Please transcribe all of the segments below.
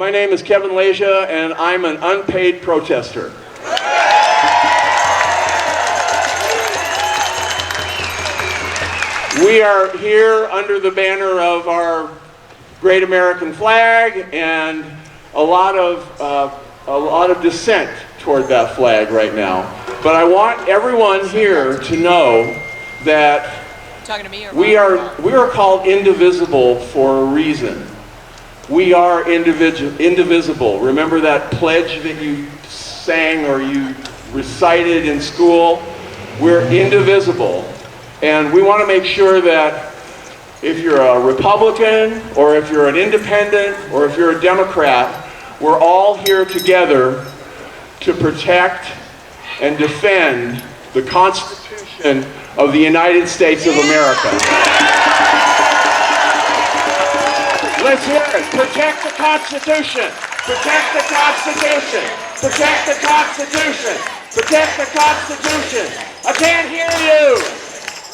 My name is Kevin Leja, and I'm an unpaid protester. We are here under the banner of our great American flag, and a lot of dissent toward that flag right now. But I want everyone here to know that we are called indivisible for a reason. We are indivisible. Remember that pledge that you sang or you recited in school? We're indivisible. And we want to make sure that if you're a Republican, or if you're an independent, or if you're a Democrat, we're all here together to protect and defend the Constitution of the United States of America. Let's hear it. Protect the Constitution. Protect the Constitution. Protect the Constitution. Protect the Constitution. I can't hear you.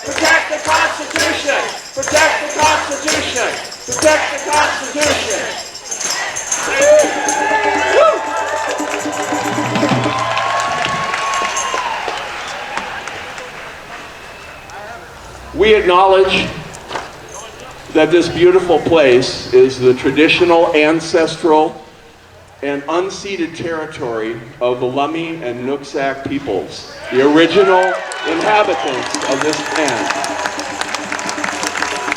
Protect the Constitution. Protect the Constitution. Protect the Constitution. We acknowledge that this beautiful place is the traditional, ancestral, and unceded territory of the Lummi and Nooksack peoples, the original inhabitants of this land,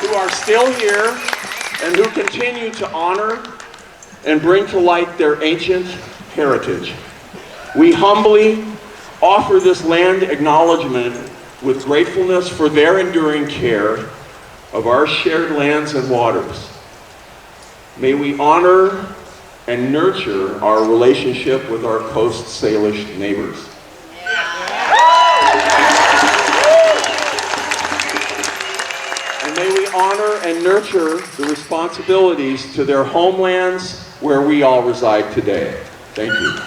who are still here and who continue to honor and bring to light their ancient heritage. We humbly offer this land acknowledgement with gratefulness for their enduring care of our shared lands and waters. May we honor and nurture our relationship with our Coast Salish neighbors. And may we honor and nurture the responsibilities to their homelands where we all reside today. Thank you.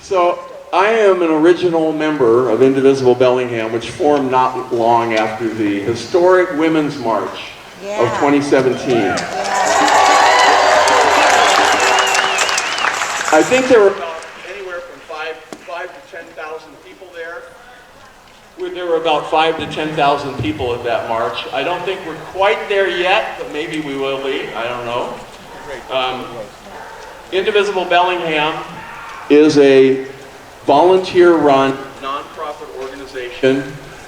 So, I am an original member of Indivisible Bellingham, which formed not long after the historic Women's March of 2017. I think there were about anywhere from 5 to 10,000 people there. There were about 5 to 10,000 people at that march. I don't think we're quite there yet, but maybe we will be. I don't know. Indivisible Bellingham is a volunteer-run nonprofit organization,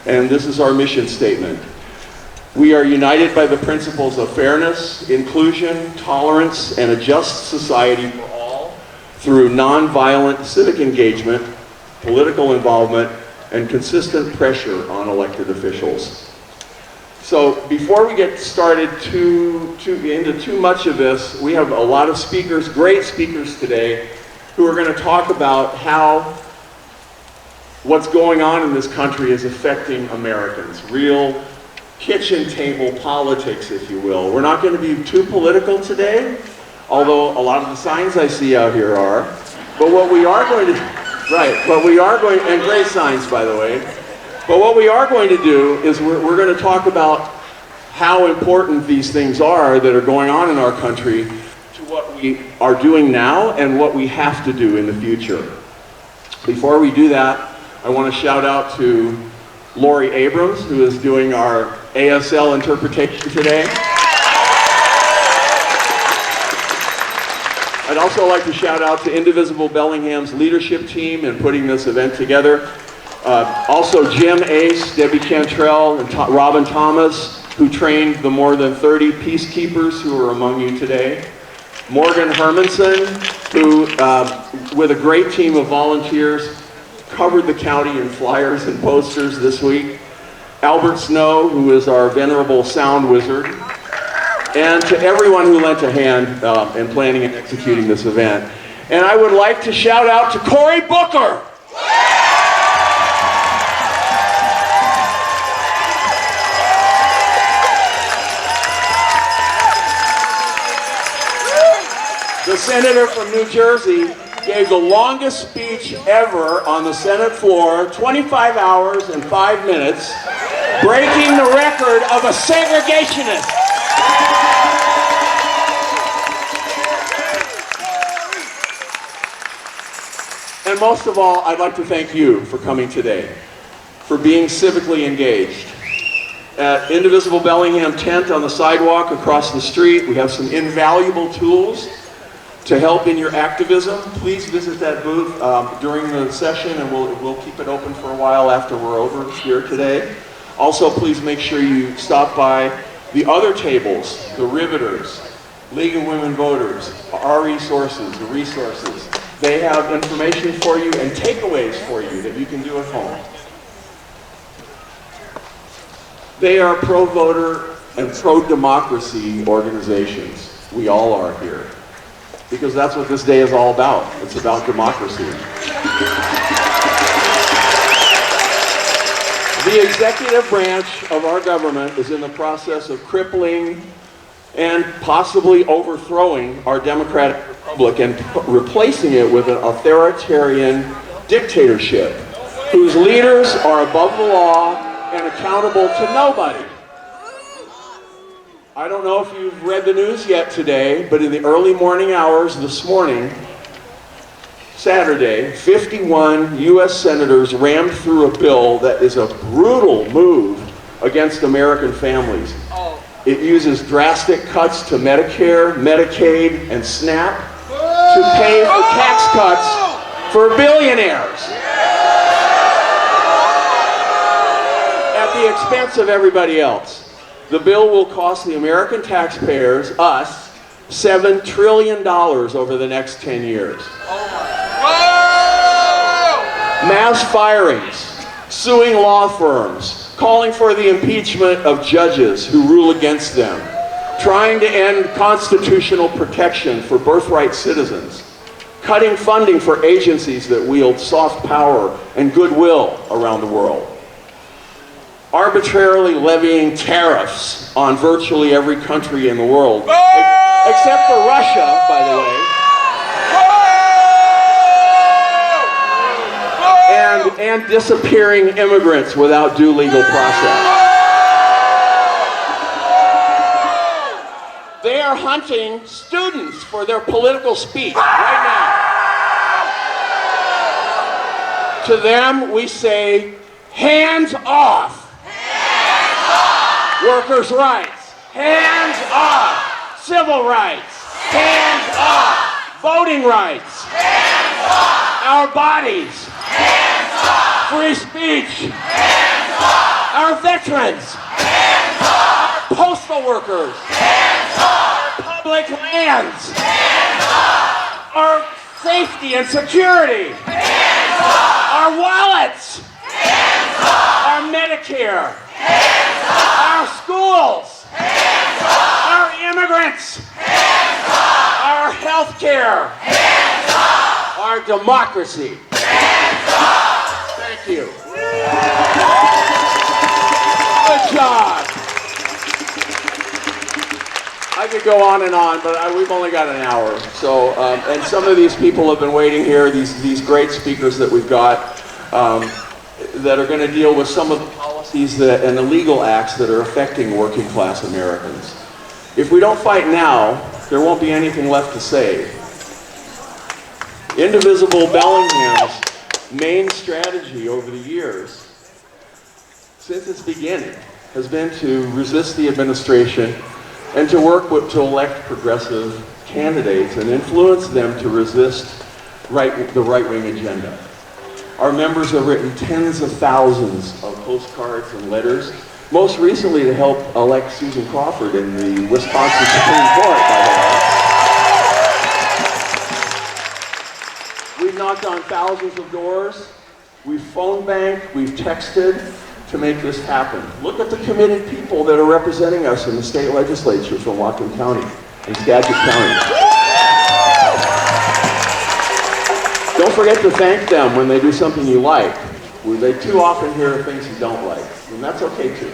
and this is our mission statement. We are united by the principles of fairness, inclusion, tolerance, and a just society for all through nonviolent civic engagement, political involvement, and consistent pressure on elected officials. So before we get started into too much of this, we have a lot of speakers, great speakers today, who are going to talk about how what's going on in this country is affecting Americans. Real kitchen table politics, if you will. We're not going to be too political today, although a lot of the signs I see out here are. But what we are going to, and great signs, by the way. But what we are going to do is we're going to talk about how important these things are that are going on in our country to what we are doing now and what we have to do in the future. Before we do that, I want to shout out to Lori Abrams, who is doing our ASL interpretation today. I'd also like to shout out to Indivisible Bellingham's leadership team in putting this event together. Also Jim Ace, Debbie Cantrell, and Robin Thomas, who trained the more than 30 peacekeepers who are among you today. Morgan Hermanson, who, with a great team of volunteers, covered the county in flyers and posters this week. Albert Snow, who is our venerable sound wizard. And to everyone who lent a hand in planning and executing this event. And I would like to shout out to Cory Booker. The senator from New Jersey gave the longest speech ever on the Senate floor, 25 hours and 5 minutes, breaking the record of a segregationist. And most of all, I'd like to thank you for coming today, for being civically engaged. At Indivisible Bellingham tent on the sidewalk across the street, we have some invaluable tools to help in your activism. Please visit that booth during the session, and we'll keep it open for a while after we're over here today. Also, please make sure you stop by the other tables, the Riveters, League of Women Voters, our resources, the resources. They have information for you and takeaways for you that you can do at home. They are pro-voter and pro-democracy organizations. We all are here, because that's what this day is all about. It's about democracy. The executive branch of our government is in the process of crippling and possibly overthrowing our democratic republic and replacing it with an authoritarian dictatorship whose leaders are above the law and accountable to nobody. I don't know if you've read the news yet today, but in the early morning hours this morning, Saturday, 51 U.S. senators rammed through a bill that is a brutal move against American families. It uses drastic cuts to Medicare, Medicaid, and SNAP to pay for tax cuts for billionaires at the expense of everybody else. The bill will cost the American taxpayers, us, $7 trillion over the next 10 years. Mass firings, suing law firms, calling for the impeachment of judges who rule against them, trying to end constitutional protection for birthright citizens, cutting funding for agencies that wield soft power and goodwill around the world, arbitrarily levying tariffs on virtually every country in the world, except for Russia, by the way, and disappearing immigrants without due legal process. They are hunting students for their political speech right now. To them, we say, hands off. Workers' rights, hands off. Civil rights, hands off. Voting rights, hands off. Our bodies, hands off. Free speech, hands off. Our veterans, hands off. Our postal workers, hands off. Our public lands, hands off. Our safety and security, hands off. Our wallets, hands off. Our Medicare, hands off. Our schools, hands off. Our immigrants, hands off. Our health care, hands off. Our democracy, hands off. Thank you. Good job. I could go on and on, but we've only got an hour. So, and some of these people have been waiting here, these great speakers that we've got, that are going to deal with some of the policies and the legal acts that are affecting working class Americans. If we don't fight now, there won't be anything left to save. Indivisible Bellingham's main strategy over the years, since its beginning, has been to resist the administration and to work to elect progressive candidates and influence them to resist the right-wing agenda. Our members have written tens of thousands of postcards and letters, most recently to help elect Susan Crawford in the Wisconsin Supreme Court, by the way. We've knocked on thousands of doors, we've phone banked, we've texted to make this happen. Look at the committed people that are representing us in the state legislature from Whatcom County and Skagit County. Don't forget to thank them when they do something you like. They too often hear things you don't like, and that's okay too.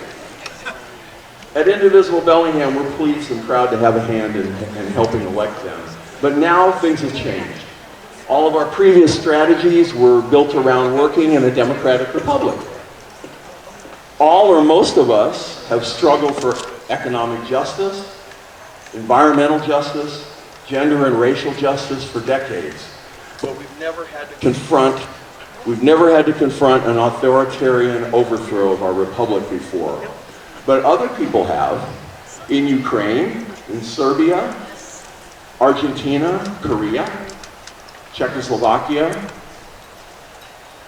At Indivisible Bellingham, we're pleased and proud to have a hand in helping elect them. But now things have changed. All of our previous strategies were built around working in a democratic republic. All or most of us have struggled for economic justice, environmental justice, gender and racial justice for decades. But we've never had to confront an authoritarian overthrow of our republic before. But other people have, in Ukraine, in Serbia, Argentina, Korea, Czechoslovakia,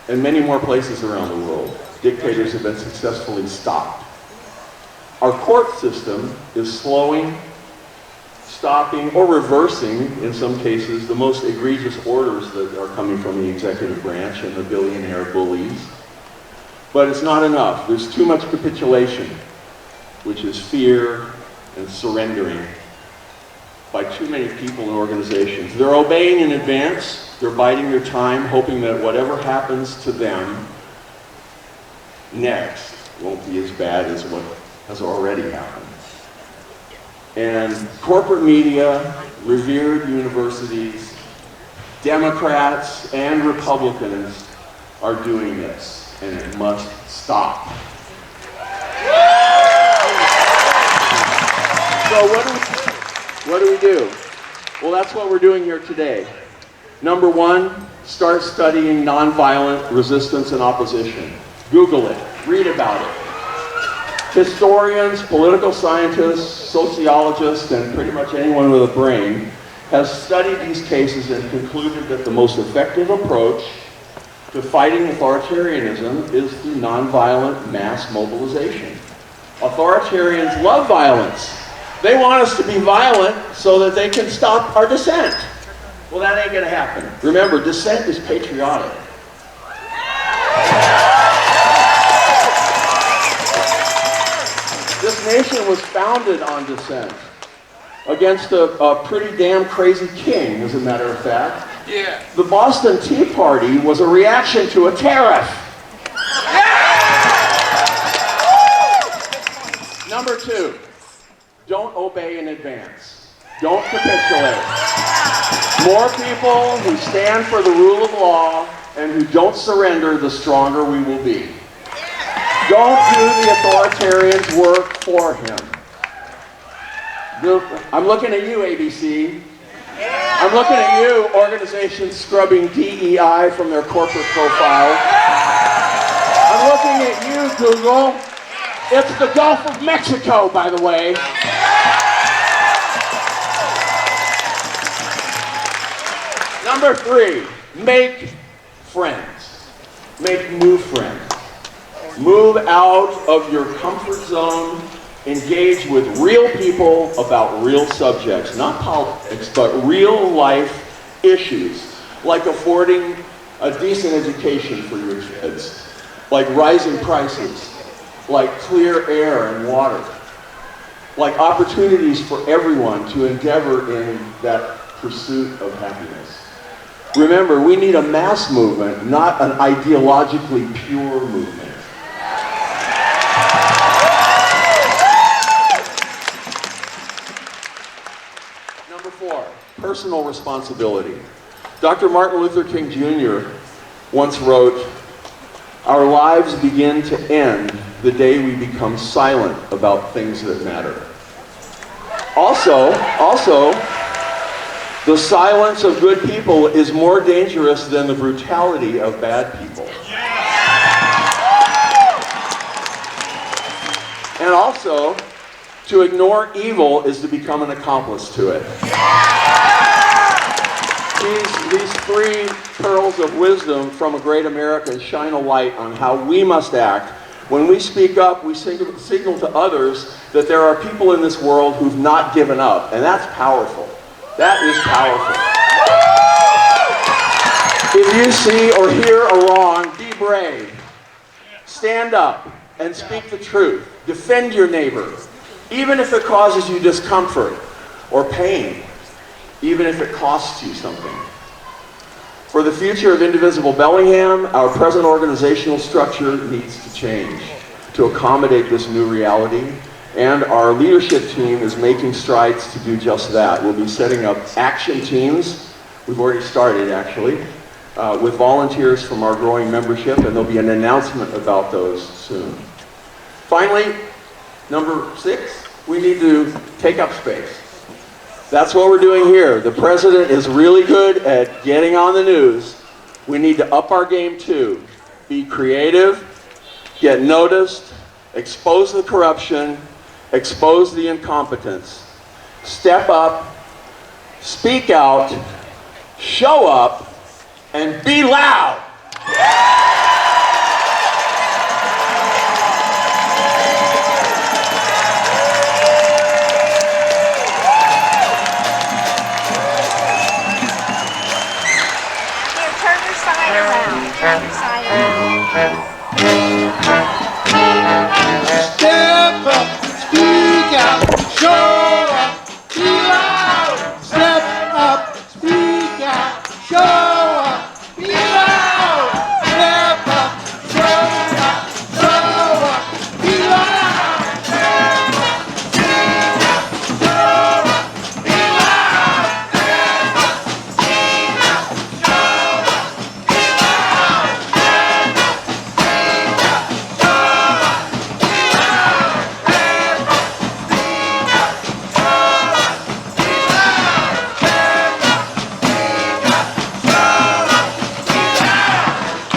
and many more places around the world. Dictators have been successfully stopped. Our court system is slowing, stopping, or reversing, in some cases, the most egregious orders that are coming from the executive branch and the billionaire bullies. But it's not enough. There's too much capitulation, which is fear and surrendering by too many people and organizations. They're obeying in advance, they're biding their time, hoping that whatever happens to them next won't be as bad as what has already happened. And corporate media, revered universities, Democrats and Republicans are doing this, and it must stop. So what do we do? Well, that's what we're doing here today. Number one, start studying nonviolent resistance and opposition. Google it, read about it. Historians, political scientists, sociologists, and pretty much anyone with a brain has studied these cases and concluded that the most effective approach to fighting authoritarianism is through nonviolent mass mobilization. Authoritarians love violence. They want us to be violent so that they can stop our dissent. Well, that ain't gonna happen. Remember, dissent is patriotic. This nation was founded on dissent against a pretty damn crazy king, as a matter of fact. Yeah. The Boston Tea Party was a reaction to a tariff. Number two, don't obey in advance. Don't capitulate. More people who stand for the rule of law and who don't surrender, the stronger we will be. Don't do the authoritarian's work for him. I'm looking at you, ABC. I'm looking at you, organizations scrubbing DEI from their corporate profile. I'm looking at you, Google. It's the Gulf of Mexico, by the way. Number three, make friends. Make new friends. Move out of your comfort zone. Engage with real people about real subjects, not politics, but real life issues, like affording a decent education for your kids, like rising prices, like clear air and water, like opportunities for everyone to endeavor in that pursuit of happiness. Remember, we need a mass movement, not an ideologically pure movement. Number four, personal responsibility. Dr. Martin Luther King Jr. once wrote, "Our lives begin to end the day we become silent about things that matter." Also, the silence of good people is more dangerous than the brutality of bad people. And also, to ignore evil is to become an accomplice to it. These three pearls of wisdom from a great America shine a light on how we must act. When we speak up, we signal to others that there are people in this world who've not given up, and that's powerful. That is powerful. If you see or hear a wrong, be brave. Stand up and speak the truth. Defend your neighbor, even if it causes you discomfort or pain, even if it costs you something. For the future of Indivisible Bellingham, our present organizational structure needs to change to accommodate this new reality. And our leadership team is making strides to do just that. We'll be setting up action teams. We've already started, actually, with volunteers from our growing membership, and there'll be an announcement about those soon. Finally, number 6, we need to take up space. That's what we're doing here. The president is really good at getting on the news. We need to up our game too. Be creative, get noticed, expose the corruption, expose the incompetence. Step up, speak out, show up, and be loud. Step up, speak out, show up, be loud. Step up, speak out, show up, be loud. Step up, show up, be loud. Step up, speak out, show up, be loud. Step up, speak out, show up, be loud. Step up, speak out, show up, be loud. Step up, speak out, show up, be loud. Step up, speak out,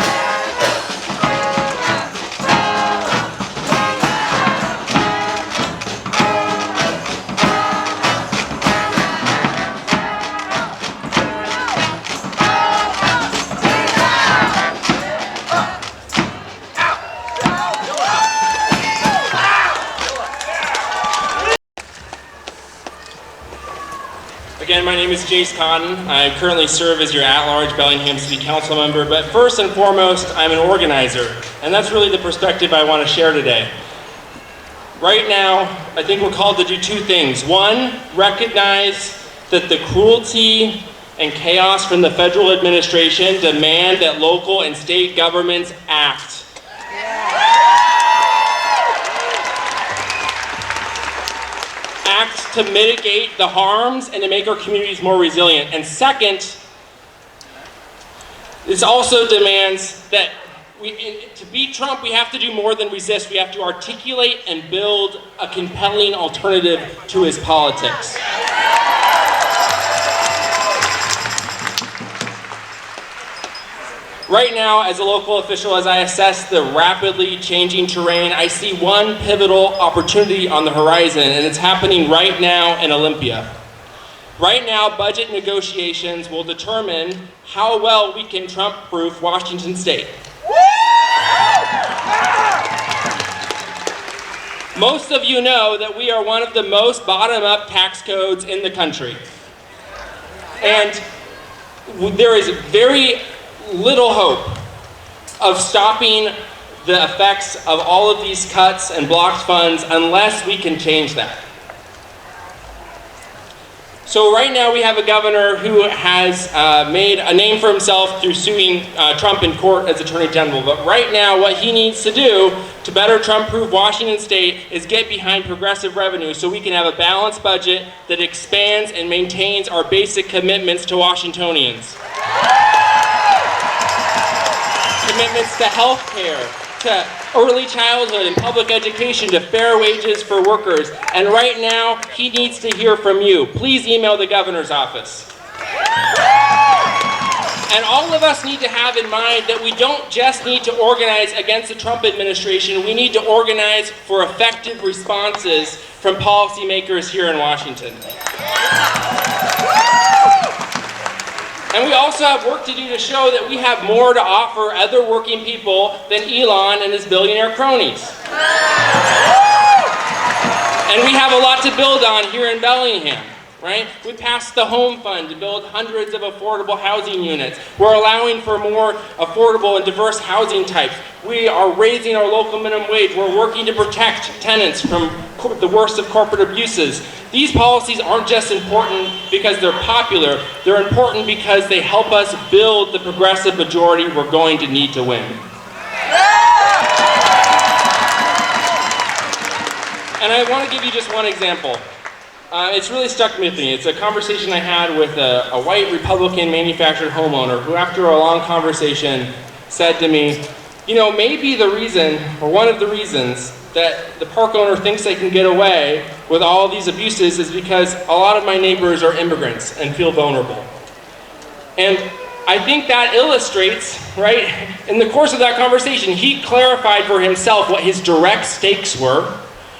Again, my name is Jace. I currently serve as your at-large Bellingham City Council member, but first and foremost, I'm an organizer, and that's really the perspective I want to share today. Right now, I think we're called to do 2 things. 1, recognize that the cruelty and chaos from the federal administration demand that local and state governments act. Act to mitigate the harms and to make our communities more resilient. And second, this also demands that to beat Trump, we have to do more than resist. We have to articulate and build a compelling alternative to his politics. Right now, as a local official, as I assess the rapidly changing terrain, I see one pivotal opportunity on the horizon, and it's happening right now in Olympia. Right now, budget negotiations will determine how well we can Trump-proof Washington State. Most of you know that we are one of the most bottom-up tax codes in the country. And there is very little hope of stopping the effects of all of these cuts and blocked funds unless we can change that. So right now we have a governor who has made a name for himself through suing Trump in court as Attorney General. But right now what he needs to do to better Trump-proof Washington State is get behind progressive revenue so we can have a balanced budget that expands and maintains our basic commitments to Washingtonians. Commitments to health care, to early childhood and public education, to fair wages for workers. And right now, he needs to hear from you. Please email the governor's office. And all of us need to have in mind that we don't just need to organize against the Trump administration, we need to organize for effective responses from policymakers here in Washington. And we also have work to do to show that we have more to offer other working people than Elon and his billionaire cronies. And we have a lot to build on here in Bellingham, right? We passed the Home Fund to build hundreds of affordable housing units. We're allowing for more affordable and diverse housing types. We are raising our local minimum wage. We're working to protect tenants from the worst of corporate abuses. These policies aren't just important because they're popular, they're important because they help us build the progressive majority we're going to need to win. And I want to give you just one example. It's really stuck with me. It's a conversation I had with a white Republican manufactured homeowner who, after a long conversation, said to me, you know, maybe the reason, or one of the reasons, that the park owner thinks they can get away with all these abuses is because a lot of my neighbors are immigrants and feel vulnerable. And I think that illustrates, right, in the course of that conversation, he clarified for himself what his direct stakes were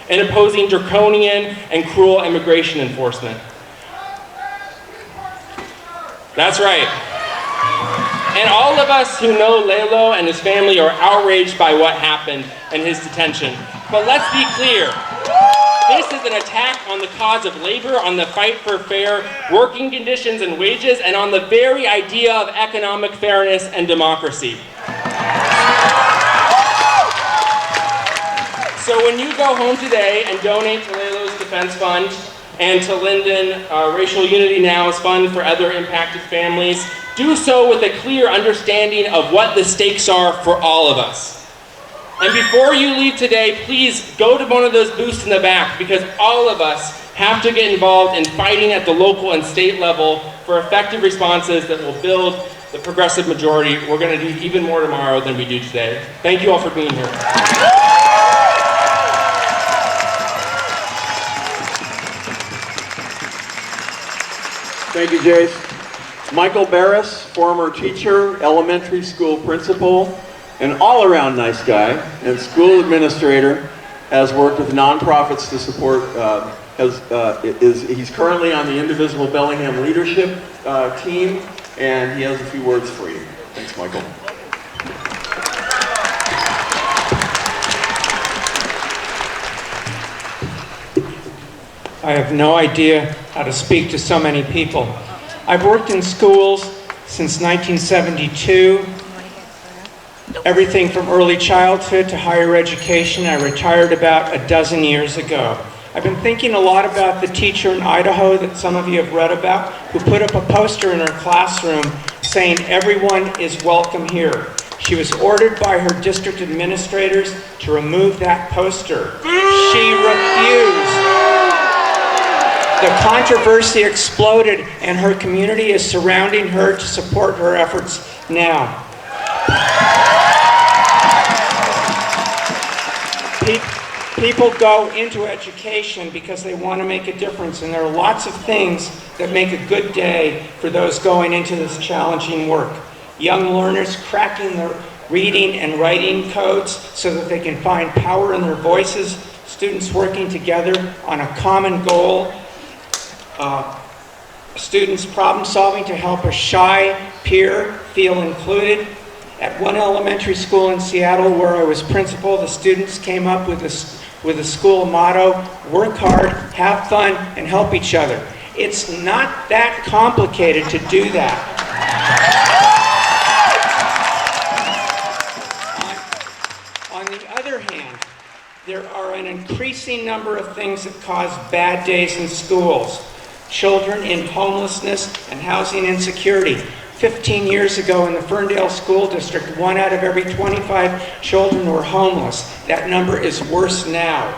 in opposing draconian and cruel immigration enforcement. That's right. And all of us who know Lelo and his family are outraged by what happened and his detention. But let's be clear. This is an attack on the cause of labor, on the fight for fair working conditions and wages, and on the very idea of economic fairness and democracy. So when you go home today and donate to Lelo's Defense Fund and to Linden Racial Unity Now's Fund for Other Impacted Families, do so with a clear understanding of what the stakes are for all of us. And before you leave today, please go to one of those booths in the back, because all of us have to get involved in fighting at the local and state level for effective responses that will build the progressive majority. We're going to do even more tomorrow than we do today. Thank you all for being here. Thank you, Jace. Michael Barris, former teacher, elementary school principal, an all-around nice guy, and school administrator, has worked with nonprofits to support, he's currently on the Indivisible Bellingham leadership team, and he has a few words for you. Thanks, Michael. I have no idea how to speak to so many people. I've worked in schools since 1972, everything from early childhood to higher education. I retired about a dozen years ago. I've been thinking a lot about the teacher in Idaho that some of you have read about, who put up a poster in her classroom saying, "Everyone is welcome here." She was ordered by her district administrators to remove that poster. She refused. The controversy exploded, and her community is surrounding her to support her efforts now. People go into education because they want to make a difference, and there are lots of things that make a good day for those going into this challenging work. Young learners cracking their reading and writing codes so that they can find power in their voices, students working together on a common goal, students problem solving to help a shy peer feel included. At one elementary school in Seattle where I was principal, the students came up with a school motto: work hard, have fun, and help each other. It's not that complicated to do that. On the other hand, there are an increasing number of things that cause bad days in schools. Children in homelessness and housing insecurity. 15 years ago in the Ferndale School District, 1 out of every 25 children were homeless. That number is worse now.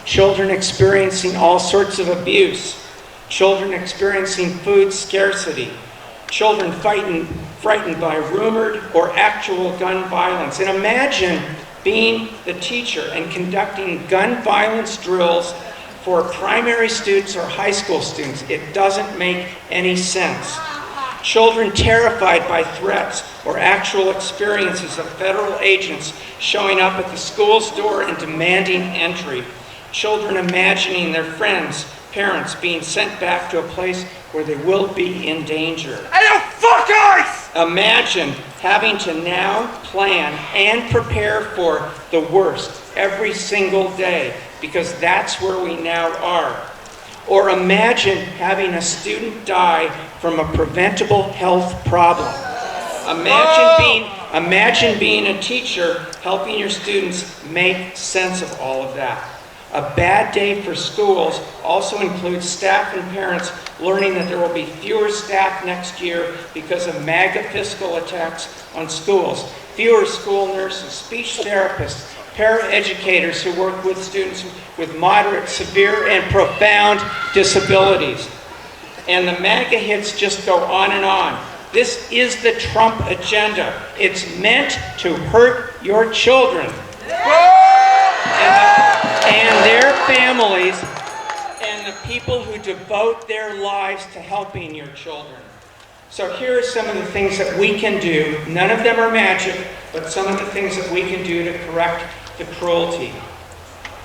Children experiencing all sorts of abuse. Children experiencing food scarcity. Children frightened by rumored or actual gun violence. And imagine being the teacher and conducting gun violence drills for primary students or high school students. It doesn't make any sense. Children terrified by threats or actual experiences of federal agents showing up at the school's door and demanding entry. Children imagining their friends, parents being sent back to a place where they will be in danger. Hey, you fuckers! Imagine having to now plan and prepare for the worst every single day, because that's where we now are. Or imagine having a student die from a preventable health problem. Imagine being a teacher helping your students make sense of all of that. A bad day for schools also includes staff and parents learning that there will be fewer staff next year because of MAGA fiscal attacks on schools. Fewer school nurses, speech therapists, paraeducators who work with students with moderate, severe, and profound disabilities. And the MAGA hits just go on and on. This is the Trump agenda. It's meant to hurt your children. families and the people who devote their lives to helping your children. So here are some of the things that we can do. None of them are magic, but some of the things that we can do to correct the cruelty.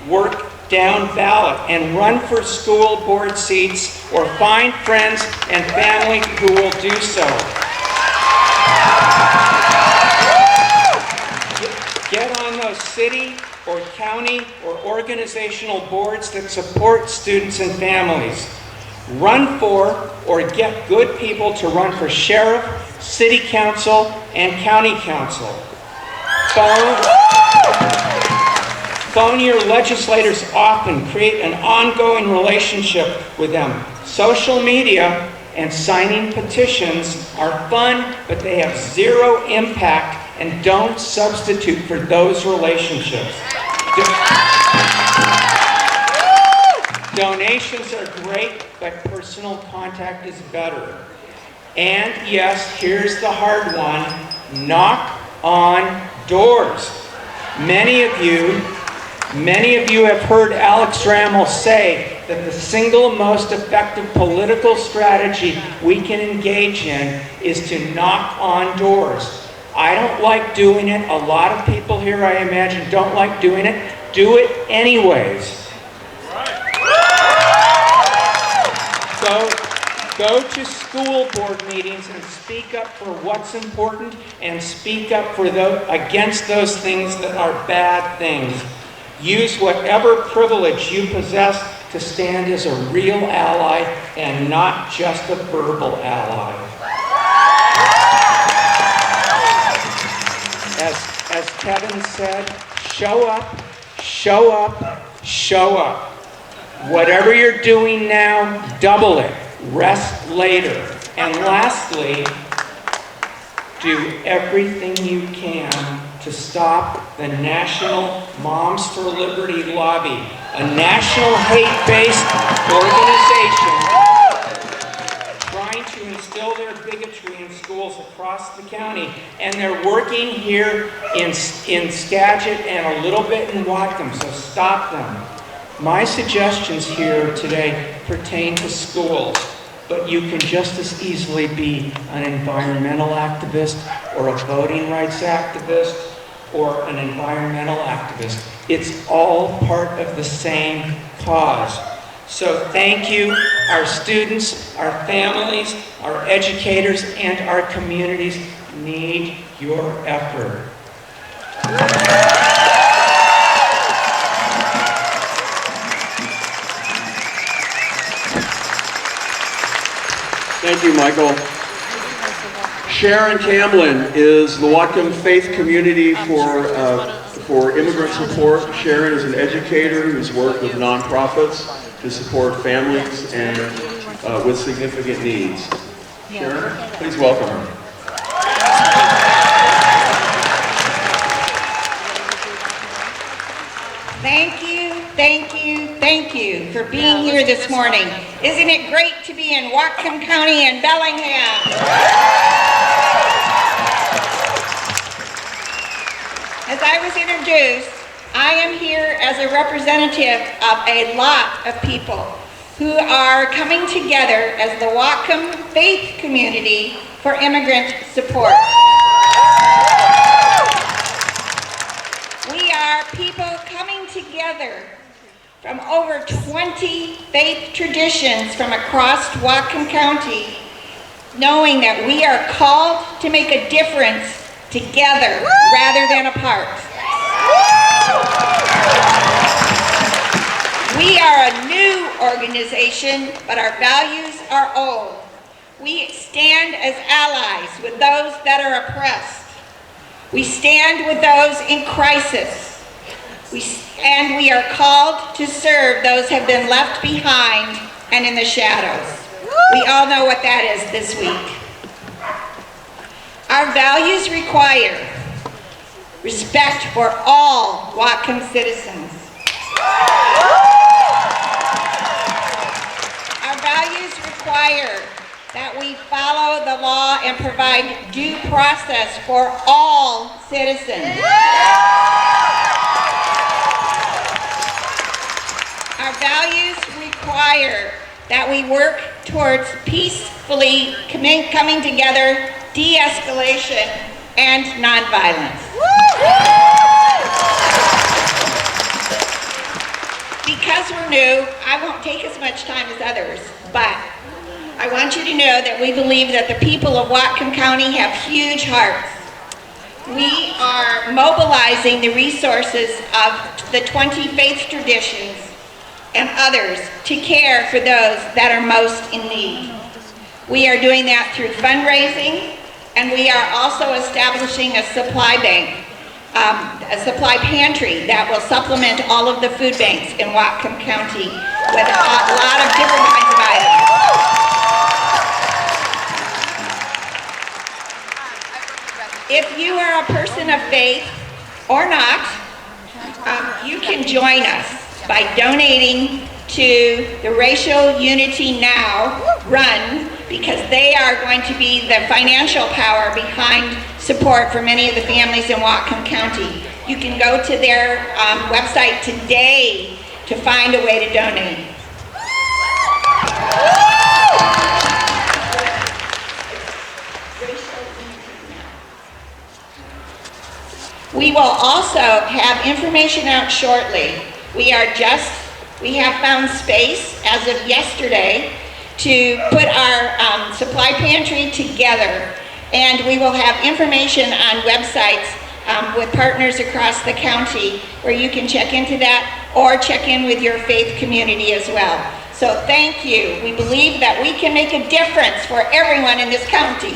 Work down ballot and run for school board seats, or find friends and family who will do so. Get on those city or county or organizational boards that support students and families. Run for or get good people to run for sheriff, city council, and county council. Phone your legislators often. Create an ongoing relationship with them. Social media and signing petitions are fun, but they have zero impact and don't substitute for those relationships. Donations are great, but personal contact is better. And yes, here's the hard one: knock on doors. Many of you have heard Alex Rammel say that the single most effective political strategy we can engage in is to knock on doors. I don't like doing it. A lot of people here, I imagine, don't like doing it. Do it anyways. Go to school board meetings and speak up for what's important, and speak up for against those things that are bad things. Use whatever privilege you possess to stand as a real ally and not just a verbal ally. As Kevin said, show up, show up, show up. Whatever you're doing now, double it. Rest later. And lastly, do everything you can to stop the National Moms for Liberty lobby, a national hate-based organization trying to instill their bigotry in schools across the county. And they're working here in Skagit and a little bit in Whatcom, so stop them. My suggestions here today pertain to schools, but you can just as easily be an environmental activist or a voting rights activist or an environmental activist. It's all part of the same cause. So thank you, our students, our families, our educators, and our communities need your effort. Thank you, Michael. Sharon Camblin is the Whatcom Faith Community for Immigrant Support. Sharon is an educator who's worked with nonprofits to support families and with significant needs. Sharon, please welcome her. Thank you for being here this morning. Isn't it great to be in Whatcom County and Bellingham? As I was introduced, I am here as a representative of a lot of people who are coming together as the Whatcom Faith Community for Immigrant Support. We are people coming together from over 20 faith traditions from across Whatcom County, knowing that we are called to make a difference together rather than apart. We are a new organization, but our values are old. We stand as allies with those that are oppressed. We stand with those in crisis. And we are called to serve those who have been left behind and in the shadows. We all know what that is this week. Our values require respect for all Whatcom citizens. Our values require that we follow the law and provide due process for all citizens. require that we work towards peacefully coming together, de-escalation, and nonviolence. Because we're new, I won't take as much time as others, but I want you to know that we believe that the people of Whatcom County have huge hearts. We are mobilizing the resources of the 20 faith traditions and others to care for those that are most in need. We are doing that through fundraising, and we are also establishing a supply bank, a supply pantry that will supplement all of the food banks in Whatcom County with a lot of different kinds of items. If you are a person of faith or not, you can join us by donating to the Racial Unity Now run, because they are going to be the financial power behind support for many of the families in Whatcom County. You can go to their website today to find a way to donate. We will also have information out shortly. We have found space as of yesterday to put our supply pantry together, and we will have information on websites with partners across the county where you can check into that or check in with your faith community as well. So thank you. We believe that we can make a difference for everyone in this county.